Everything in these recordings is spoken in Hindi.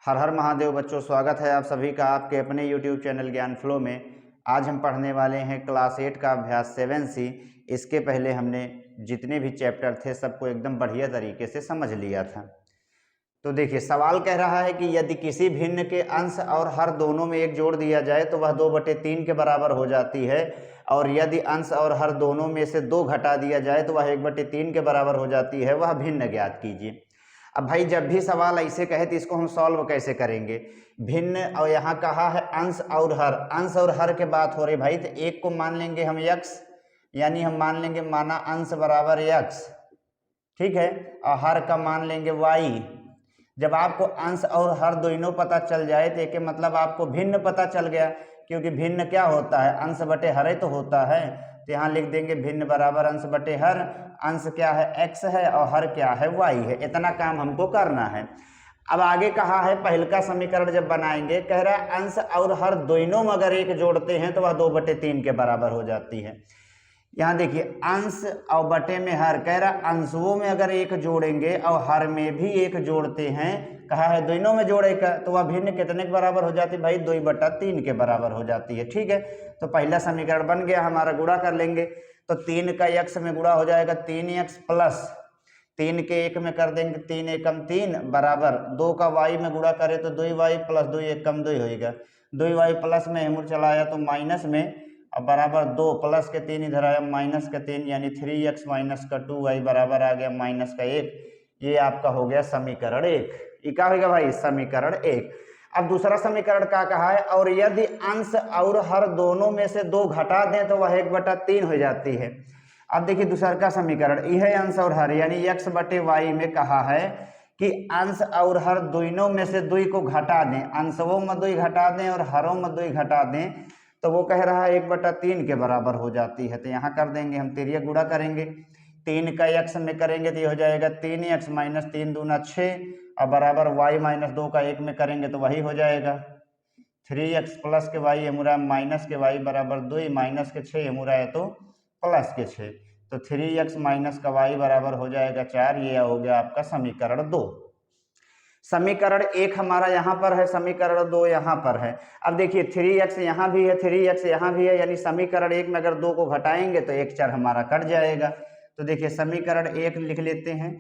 हर हर महादेव बच्चों, स्वागत है आप सभी का आपके अपने YouTube चैनल ज्ञान फ्लो में। आज हम पढ़ने वाले हैं क्लास 8 का अभ्यास 7C। इसके पहले हमने जितने भी चैप्टर थे सबको एकदम बढ़िया तरीके से समझ लिया था। तो देखिए, सवाल कह रहा है कि यदि किसी भिन्न के अंश और हर दोनों में एक जोड़ दिया जाए तो वह 2/3 के बराबर हो जाती है, और यदि अंश और हर दोनों में से 2 घटा दिया जाए तो वह 1/3 के बराबर हो जाती है। वह भिन्न ज्ञात कीजिए। अब भाई, जब भी सवाल ऐसे कहे तो इसको हम सॉल्व कैसे करेंगे? भिन्न और यहाँ कहा है अंश और हर, अंश और हर के बात हो रही भाई, तो एक को मान लेंगे हम x, यानी हम मान लेंगे माना अंश बराबर x, ठीक है, और हर का मान लेंगे y। जब आपको अंश और हर दोनों पता चल जाए तो एक मतलब आपको भिन्न पता चल गया, क्योंकि भिन्न क्या होता है? अंश बटे हर तो होता है। तो यहाँ लिख देंगे भिन्न बराबर अंश बटे हर। अंश क्या है? x है, और हर क्या है? y है। इतना काम हमको करना है। अब आगे कहा है पहल का समीकरण जब बनाएंगे, कह रहा है अंश और हर दोनों में अगर एक जोड़ते हैं तो वह 2/3 के बराबर हो जाती है। यहाँ देखिए, अंश और बटे में हर, कह रहा अंशों में अगर एक जोड़ेंगे और हर में भी एक जोड़ते हैं, कहा है दोनों में जोड़ेगा तो वह भिन्न कितने के बराबर हो जाती है भाई? 2/3 के बराबर हो जाती है। ठीक है, तो पहला समीकरण बन गया हमारा। गुणा कर लेंगे तो 3 का x में गुणा हो जाएगा 3x प्लस 3 के 1 में कर देंगे 3 एकम 3 बराबर 2 का y में गुणा करें तो 2y प्लस 2 एकम 2 होगा। 2y प्लस में हेमुर चलाया तो माइनस में, अब बराबर 2 प्लस के 3 इधर आया माइनस का 3, यानी 3x माइनस का 2y बराबर आ गया माइनस का 1। ये आपका हो गया समीकरण 1। ये क्या होगा भाई? समीकरण 1। अब दूसरा समीकरण क्या कहा है? और यदि अंश और हर दोनों में से 2 घटा दें तो वह 1/3 हो जाती है। अब देखिए दूसरा का समीकरण, यह अंश और हर यानी x बटे वाई में कहा है कि अंश और हर दोनों में से 2 को घटा दें, अंशों में 2 घटा दें और हरों में 2 घटा दें, तो वो कह रहा है 1/3 के बराबर हो जाती है। तो यहाँ कर देंगे हम, तिर्यक गुणा करेंगे। 3 का x में करेंगे तो ये हो जाएगा 3x माइनस 3 दूना 6, और बराबर y माइनस 2 का 1 में करेंगे तो वही हो जाएगा 3x प्लस के y मुरा माइनस के y बराबर 2, माइनस के 6 मुरा है तो प्लस के 6, तो 3x माइनस का y बराबर हो जाएगा 4। ये हो गया आपका समीकरण 2। समीकरण 1 हमारा यहाँ पर है, समीकरण 2 यहाँ पर है। अब देखिए 3x यहाँ भी है, 3x यहाँ भी है, यानी समीकरण 1 में अगर 2 को घटाएंगे तो 1 4 हमारा कट जाएगा। तो देखिए समीकरण 1 लिख लेते हैं,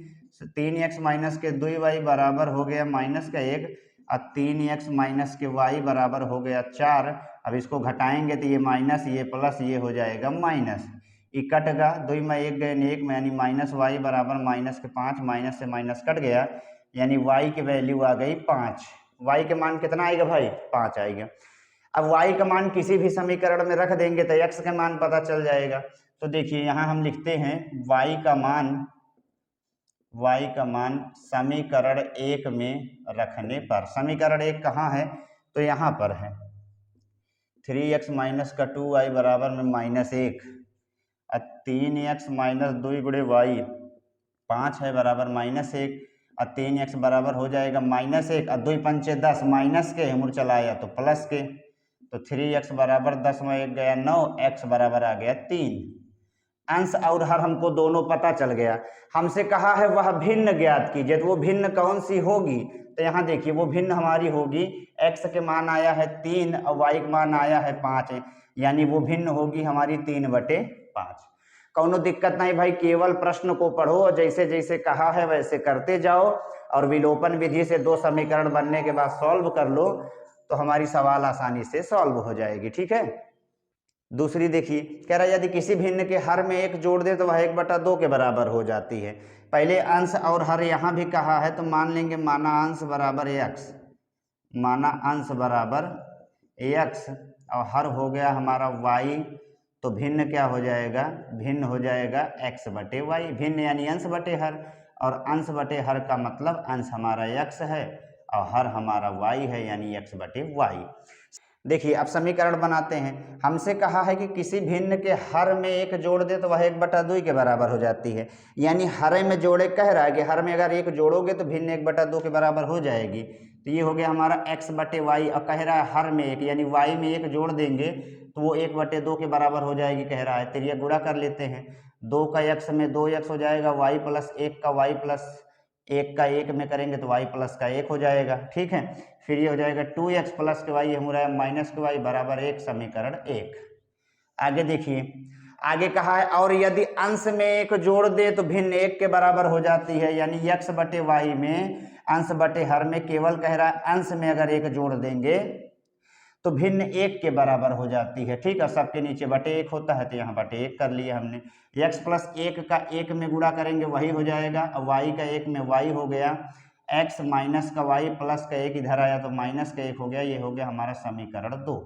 3x माइनस के 2y बराबर हो गया माइनस का 1, और 3x माइनस के y बराबर हो गया 4। अब इसको घटाएंगे तो ये माइनस, ये प्लस, ये हो जाएगा माइनस। ये कटगा, 2 में 1 गए 1 में, यानी माइनस y बराबर माइनस के 5, माइनस से माइनस कट गया, यानी y की वैल्यू आ गई 5। y के मान कितना आएगा भाई? 5 आएगा। अब y का मान किसी भी समीकरण में रख देंगे तो x का मान पता चल जाएगा। तो देखिए यहाँ हम लिखते हैं y का मान समीकरण 1 में रखने पर, समीकरण 1 कहाँ है? तो यहाँ पर है 3x माइनस का 2y बराबर में माइनस 1, और 3x माइनस 2 गुणे y 5 है बराबर माइनस 1, और 3x बराबर हो जाएगा माइनस 1, और 2 पंचे 10, माइनस के हेमुर चलाया तो प्लस के, तो 3x बराबर 10 में 1 गया 9, x बराबर आ गया 3। अंश और हर हमको दोनों पता चल गया। हमसे कहा है वह भिन्न ज्ञात कीजिए, तो वो भिन्न कौन सी होगी? तो यहाँ देखिए वो भिन्न हमारी होगी, x के मान आया है 3 और y के मान आया है 5, यानी वो भिन्न होगी हमारी 3/5। कौनो दिक्कत नहीं भाई, केवल प्रश्न को पढ़ो और जैसे जैसे कहा है वैसे करते जाओ, और विलोपन विधि से 2 समीकरण बनने के बाद सॉल्व कर लो तो हमारी सवाल आसानी से सॉल्व हो जाएगी। ठीक है, दूसरी देखिए, कह रहा है यदि किसी भिन्न के हर में एक जोड़ दे तो वह 1/2 के बराबर हो जाती है। पहले अंश और हर यहाँ भी कहा है तो मान लेंगे माना अंश बराबर x, माना अंश बराबर x, और हर हो गया हमारा y, तो भिन्न क्या हो जाएगा? भिन्न हो जाएगा x बटे y। भिन्न यानी अंश बटे हर, और अंश बटे हर का मतलब अंश हमारा x है और हर हमारा y है, यानी x बटे y। देखिए अब समीकरण बनाते हैं। हमसे कहा है कि किसी भिन्न के हर में एक जोड़ दे तो वह 1/2 के बराबर हो जाती है, यानी हर में जोड़े, कह रहा है कि हर में अगर एक जोड़ोगे तो भिन्न 1/2 के बराबर हो जाएगी। तो ये हो गया हमारा x बटे वाई, और कह रहा है हर में एक, यानी y में एक जोड़ देंगे तो वो 1/2 के बराबर हो जाएगी कह रहा है। तिर्यक गुणा कर लेते हैं, 2 का x में 2x हो जाएगा, y प्लस 1 का y प्लस 1 का 1 में करेंगे तो y प्लस का 1 हो जाएगा, ठीक है। फिर ये हो जाएगा 2x प्लस के y, हो रहा है माइनस के y बराबर 1, समीकरण 1। आगे देखिए, आगे कहा है और यदि अंश में 1 जोड़ दे तो भिन्न 1 के बराबर हो जाती है, यानी x बटे y में अंश बटे हर में केवल कह रहा है अंश में अगर 1 जोड़ देंगे तो भिन्न 1 के बराबर हो जाती है, ठीक है। सबके नीचे बटे 1 होता है तो यहाँ बटे 1 कर लिया हमने। x प्लस 1 का 1 में गुणा करेंगे वही हो जाएगा, और y का 1 में y हो गया, x माइनस का y प्लस का 1 इधर आया तो माइनस का 1 हो गया। ये हो गया हमारा समीकरण 2।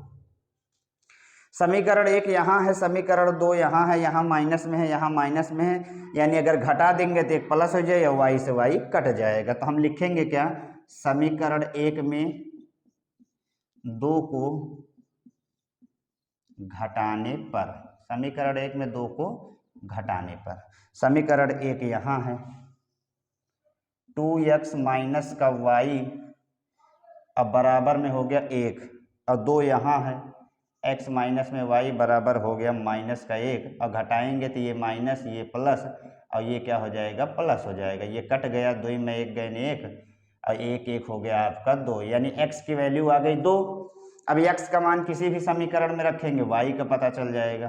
समीकरण 1 यहाँ है, समीकरण 2 यहाँ है, यहाँ माइनस में है, यहाँ माइनस में है, यानी अगर घटा देंगे तो 1 प्लस हो जाएगा, y से y कट जाएगा। तो हम लिखेंगे क्या, समीकरण 1 में 2 को घटाने पर, समीकरण 1 में 2 को घटाने पर, समीकरण 1 यहाँ है 2x माइनस का y अब बराबर में हो गया 1, और 2 यहाँ है x माइनस में y बराबर हो गया माइनस का 1, और घटाएंगे तो ये माइनस ये प्लस, और ये क्या हो जाएगा, प्लस हो जाएगा। ये कट गया, 2 में 1 गए 1, और 1 1 हो गया आपका 2, यानी x की वैल्यू आ गई 2। अब x का मान किसी भी समीकरण में रखेंगे y का पता चल जाएगा,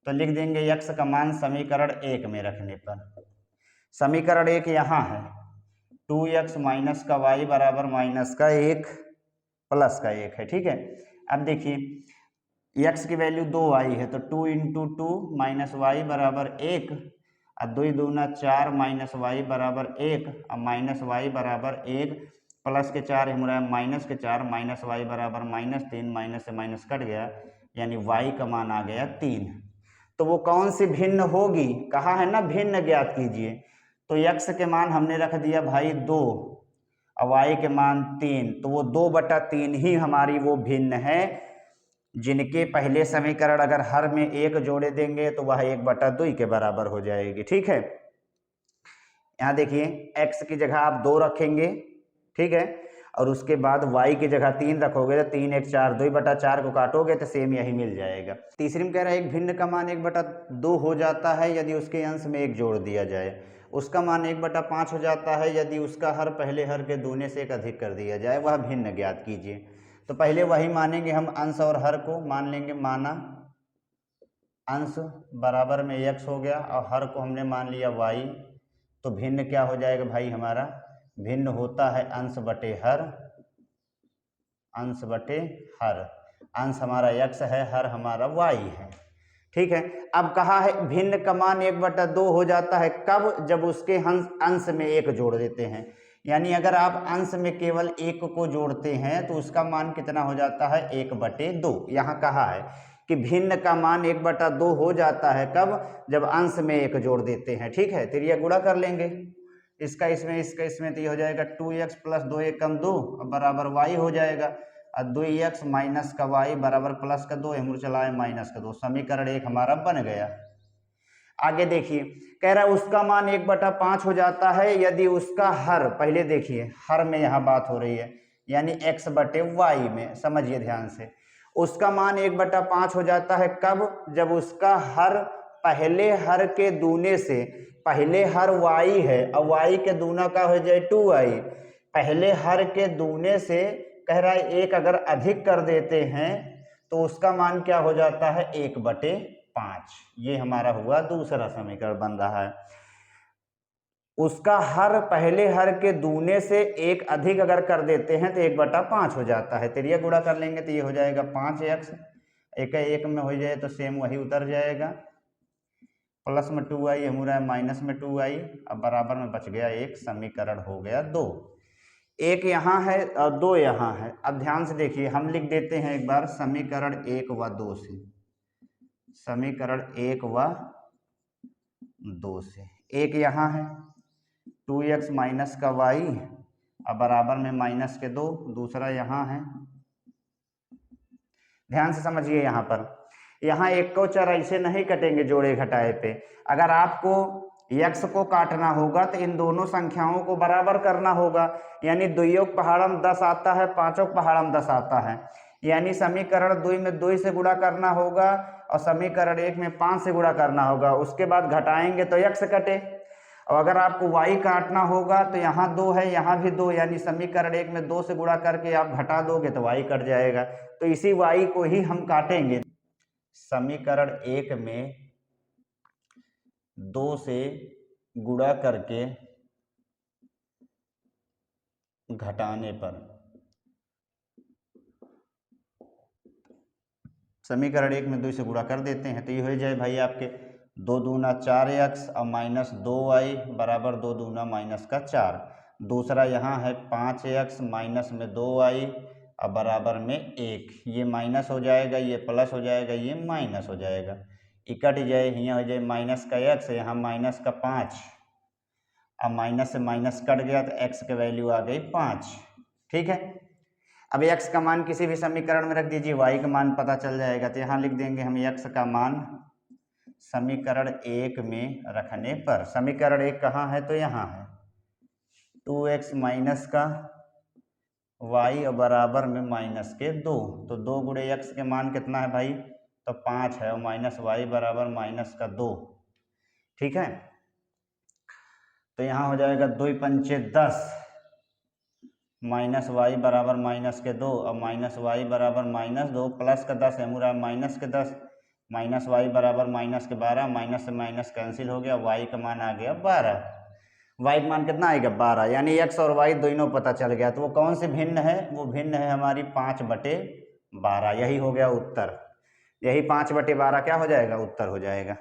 तो लिख देंगे x का मान समीकरण 1 में रखने पर। समीकरण 1 यहाँ है 2x माइनस का y बराबर माइनस का 1 प्लस का 1 है, ठीक है। अब देखिए x की वैल्यू 2 आई है तो 2 इंटू 2 माइनस वाई बराबर 1, और 2 दूना 4 माइनस वाई बराबर 1, और माइनस वाई बराबर 1, प्लस के 4 हम रहा है माइनस के 4, माइनस वाई बराबर माइनस 3, माइनस से माइनस कट गया, यानी y का मान आ गया 3। तो वो कौन सी भिन्न होगी, कहा है ना भिन्न ज्ञात कीजिए, तो x के मान हमने रख दिया भाई 2 और y के मान 3, तो वो 2/3 ही हमारी वो भिन्न है जिनके पहले समीकरण अगर हर में 1 जोड़े देंगे तो वह 1/2 के बराबर हो जाएगी, ठीक है। यहाँ देखिए x की जगह आप 2 रखेंगे, ठीक है, और उसके बाद y की जगह 3 रखोगे तो 3 1 4, 2/4 को काटोगे तो सेम यही मिल जाएगा। तीसरी में कह रहा है एक भिन्न का मान 1/2 हो जाता है यदि उसके अंश में 1 जोड़ दिया जाए, उसका मान 1/5 हो जाता है यदि उसका हर पहले हर के दूने से 1 अधिक कर दिया जाए, वह भिन्न ज्ञात कीजिए। तो पहले वही मानेंगे हम, अंश और हर को मान लेंगे, माना अंश बराबर में x हो गया और हर को हमने मान लिया y, तो भिन्न क्या हो जाएगा भाई हमारा, भिन्न होता है अंश बटे हर, अंश बटे हर, अंश हमारा x है, हर हमारा y है, ठीक है। अब कहा है भिन्न का मान 1/2 हो जाता है कब, जब उसके अंश में 1 जोड़ देते हैं, यानी अगर आप अंश में केवल 1 को जोड़ते हैं तो उसका मान कितना हो जाता है, 1/2। यहाँ कहा है कि भिन्न का मान 1/2 हो जाता है कब, जब अंश में 1 जोड़ देते हैं, ठीक है। तो ये गुणा कर लेंगे, इसका इसमें इसका इसमें, तो ये हो जाएगा 2x प्लस 2 1 कम 2 बराबर y हो जाएगा, और 2x माइनस का y बराबर प्लस का 2 हम चला है माइनस का 2, समीकरण 1 हमारा बन गया। आगे देखिए कह रहा है उसका मान 1/5 हो जाता है यदि उसका हर, पहले देखिए हर में यहाँ बात हो रही है, यानी x बटे y में, समझिए ध्यान से, उसका मान 1/5 हो जाता है कब, जब उसका हर पहले हर के दूने से, पहले हर y है और y के दूना का हो जाए 2y, पहले हर के दूने से कह रहा है 1 अगर अधिक कर देते हैं तो उसका मान क्या हो जाता है, 1/5। ये हमारा हुआ दूसरा समीकरण बन रहा है। उसका हर पहले हर के दूने से 1 अधिक अगर कर देते हैं तो 1/5 हो जाता है, तो ये गुणा कर लेंगे तो ये हो जाएगा 5x, 1 में हो जाए तो सेम वही उतर जाएगा, प्लस में 2y हम रहा है माइनस में 2y, अब बराबर में बच गया 1, समीकरण हो गया 2। 1 यहाँ है और 2 यहाँ है। अब ध्यान से देखिए हम लिख देते हैं एक बार समीकरण 1 व 2 से, समीकरण 1 व 2 से, 1 यहाँ है 2x माइनस का y अब बराबर में माइनस के 2, दूसरा यहाँ है, ध्यान से समझिए यहाँ पर, यहाँ 1 को 4 ऐसे नहीं कटेंगे जोड़े घटाए पे, अगर आपको x को काटना होगा तो इन दोनों संख्याओं को बराबर करना होगा, यानी 2 पहाड़म 10 आता है, 5 पहाड़म 10 आता है, यानी समीकरण 2 में 2 से गुणा करना होगा और समीकरण 1 में 5 से गुणा करना होगा, उसके बाद घटाएंगे तो x कटे, अब अगर आपको y काटना होगा तो यहाँ 2 है, यहाँ भी 2, यानी समीकरण 1 में 2 से गुणा करके आप घटा दोगे तो y कट जाएगा। तो इसी y को ही हम काटेंगे। समीकरण 1 में 2 से गुणा करके घटाने पर समीकरण 1 में 2 से गुणा कर देते हैं तो ये हो जाए भाई आपके 2 दूना 4x और माइनस 2y बराबर 2 दूना माइनस का 4। दूसरा यहाँ है 5x माइनस में 2y और बराबर में 1। ये माइनस हो जाएगा, ये प्लस हो जाएगा, ये माइनस हो जाएगा, इकट जाए, यहाँ हो जाए माइनस का x, यहाँ माइनस का 5। अब माइनस से माइनस कट गया तो x की वैल्यू आ गई 5। ठीक है, अब x का मान किसी भी समीकरण में रख दीजिए, y का मान पता चल जाएगा। तो यहाँ लिख देंगे हम x का मान समीकरण 1 में रखने पर। समीकरण 1 कहाँ है तो यहाँ है, 2x माइनस का y और बराबर में माइनस के 2। तो 2 गुणे x के मान कितना है भाई तो 5 है, और माइनस y बराबर माइनस का 2। ठीक है, तो यहाँ हो जाएगा 2 पंचे 10 माइनस वाई बराबर माइनस के 2 और माइनस वाई बराबर माइनस 2 प्लस का 10 है मुरा माइनस के 10 माइनस वाई बराबर माइनस के 12। माइनस से माइनस कैंसिल हो गया, वाई का मान आ गया 12। वाई का मान कितना आएगा 12, यानी एक्स और वाई दोनों पता चल गया। तो वो कौन से भिन्न है, वो भिन्न है हमारी 5/12। यही हो गया उत्तर, यही 5/12 क्या हो जाएगा उत्तर हो जाएगा।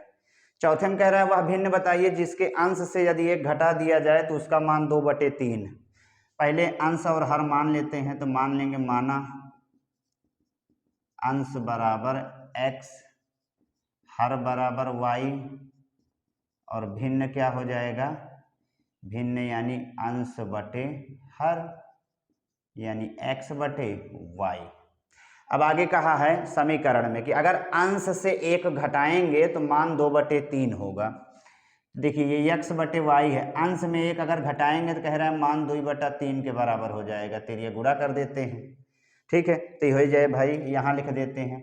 चौथे में कह रहा है वह भिन्न बताइए जिसके अंश से यदि 1 घटा दिया जाए तो उसका मान 2/3। पहले अंश और हर मान लेते हैं, तो मान लेंगे माना अंश बराबर x, हर बराबर y, और भिन्न क्या हो जाएगा भिन्न यानी अंश बटे हर, यानी x/y। अब आगे कहा है समीकरण में कि अगर अंश से 1 घटाएंगे तो मान 2/3 होगा। देखिए ये x/y है, अंश में 1 अगर घटाएंगे तो कह रहा है मान 2/3 के बराबर हो जाएगा। तो ये गुणा कर देते हैं। ठीक है, तो ये हो जाए भाई, यहाँ लिख देते हैं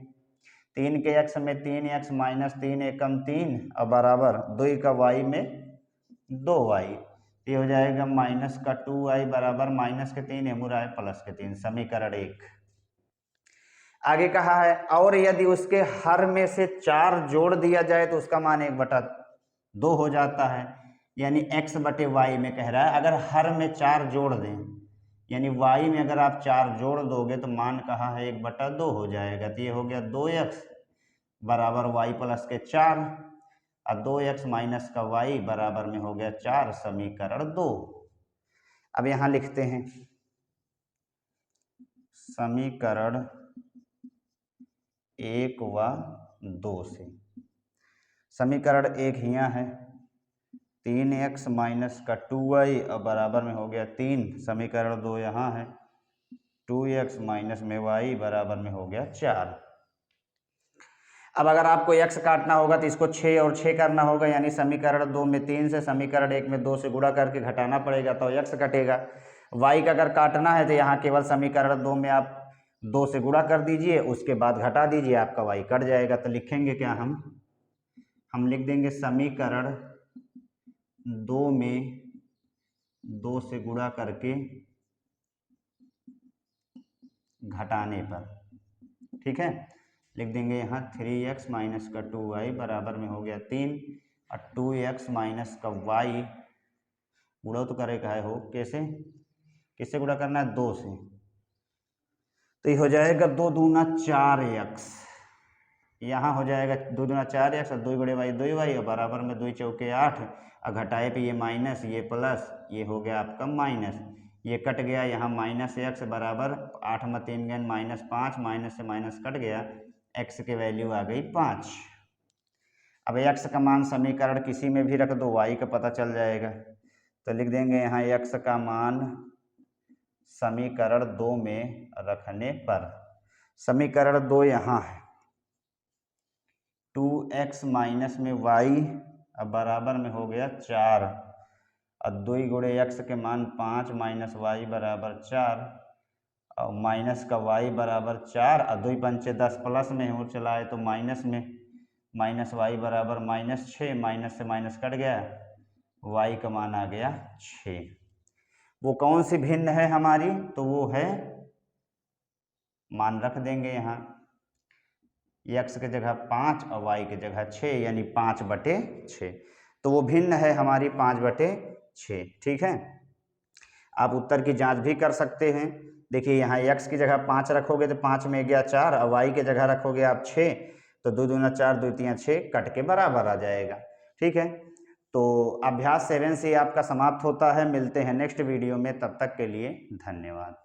3 के x में 3x माइनस 3 एकम 3 और बराबर 2 का y में 2y। ये हो जाएगा माइनस का 2y बराबर माइनस के 3 मुरा है प्लस के 3। समीकरण 1। आगे कहा है और यदि उसके हर में से 4 जोड़ दिया जाए तो उसका मान 1/2 हो जाता है, यानी x/y में कह रहा है अगर हर में 4 जोड़ दें, यानी y में अगर आप 4 जोड़ दोगे तो मान कहा है 1/2 हो जाएगा। तो ये हो गया 2x बराबर y प्लस के 4 और 2x माइनस का y बराबर में हो गया 4। समीकरण 2। अब यहाँ लिखते हैं समीकरण 1 व 2 से। समीकरण 1 यहाँ है 3x माइनस का 2y और बराबर में हो गया 3। समीकरण 2 यहाँ है 2x माइनस में y बराबर में हो गया 4। अब अगर आपको x काटना होगा तो इसको 6 और 6 करना होगा, यानी समीकरण 2 में 3 से समीकरण 1 में 2 से गुणा करके घटाना पड़ेगा तो x कटेगा। y का अगर काटना है तो यहाँ केवल समीकरण 2 में आप 2 से गुणा कर दीजिए, उसके बाद घटा दीजिए, आपका y कट जाएगा। तो लिखेंगे क्या हम लिख देंगे समीकरण 2 में 2 से गुणा करके घटाने पर। ठीक है, लिख देंगे यहाँ 3x माइनस का 2y बराबर में हो गया 3 और 2x माइनस का y गुणा तो करेगा है हो कैसे, किससे गुणा करना है 2 से। तो ये हो जाएगा 2 दूना 4x, यहाँ हो जाएगा 2 दूना 4x और 2 गुणे y 2y और बराबर में 2 चौके 8 और घटाए पे ये माइनस ये प्लस, ये हो गया आपका माइनस, ये कट गया, यहाँ माइनस x बराबर 8 में 3 गन -5, माइनस से माइनस कट गया, x की वैल्यू आ गई 5। अब x का मान समीकरण किसी में भी रख दो, y का पता चल जाएगा। तो लिख देंगे यहाँ x का मान समीकरण 2 में रखने पर। समीकरण 2 यहाँ है 2x माइनस में y अब बराबर में हो गया 4 और 2 गुणे x के मान 5 माइनस y बराबर 4 और माइनस का y बराबर 4 और 2 पंचे 10 प्लस में हो चला है तो माइनस में, माइनस y बराबर -6, माइनस से माइनस कट गया, y का मान आ गया 6। वो कौन सी भिन्न है हमारी, तो वो है, मान रख देंगे यहाँ, x की जगह 5 और y की जगह 6, यानी 5/6। तो वो भिन्न है हमारी 5/6। ठीक है, आप उत्तर की जांच भी कर सकते हैं। देखिए यहाँ x की जगह 5 रखोगे तो 5 में गया 4, और y की जगह रखोगे आप 6, तो 2 दूना 4, 2 तियां 6, कट के बराबर आ जाएगा। ठीक है, तो अभ्यास 7 से आपका समाप्त होता है। मिलते हैं नेक्स्ट वीडियो में, तब तक के लिए धन्यवाद।